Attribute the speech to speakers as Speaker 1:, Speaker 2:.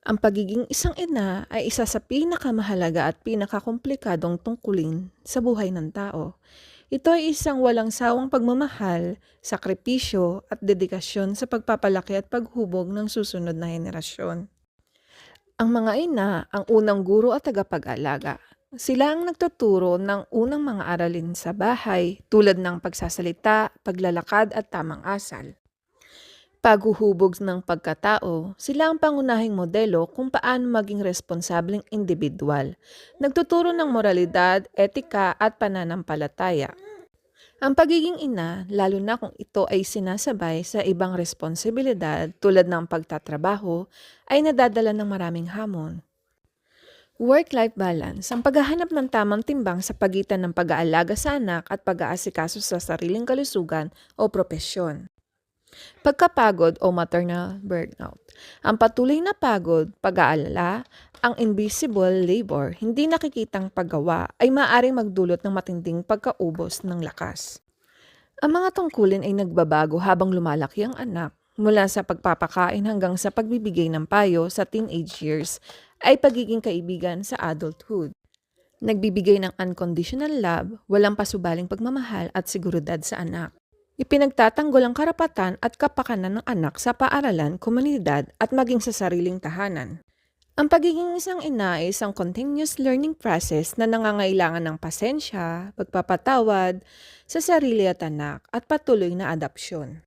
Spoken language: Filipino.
Speaker 1: Ang pagiging isang ina ay isa sa pinakamahalaga at pinakakomplikadong tungkulin sa buhay ng tao. Ito ay isang walang sawang pagmamahal, sakripisyo at dedikasyon sa pagpapalaki at paghubog ng susunod na henerasyon. Ang mga ina ang unang guro at tagapag-alaga. Sila ang nagtuturo ng unang mga aralin sa bahay tulad ng pagsasalita, paglalakad at tamang asal. Paghuhubog ng pagkatao, sila ang pangunahing modelo kung paano maging responsableng individual. Nagtuturo ng moralidad, etika at pananampalataya. Ang pagiging ina, lalo na kung ito ay sinasabay sa ibang responsibilidad tulad ng pagtatrabaho, ay nadadala ng maraming hamon. Work-life balance, ang paghahanap ng tamang timbang sa pagitan ng pag-aalaga sa anak at pag-aasikaso sa sariling kalusugan o propesyon. Pagkapagod o maternal burnout. Ang patuloy na pagod, pag-aalala, ang invisible labor, hindi nakikitang paggawa ay maaaring magdulot ng matinding pagkaubos ng lakas. Ang mga tungkulin ay nagbabago habang lumalaki ang anak, mula sa pagpapakain hanggang sa pagbibigay ng payo sa teenage years ay pagiging kaibigan sa adulthood. Nagbibigay ng unconditional love, walang pasubaling pagmamahal at seguridad sa anak. Ipinagtatanggol ang karapatan at kapakanan ng anak sa paaralan, komunidad at maging sa sariling tahanan. Ang pagiging isang ina ay isang continuous learning process na nangangailangan ng pasensya, pagpapatawad sa sarili at anak at patuloy na adopsyon.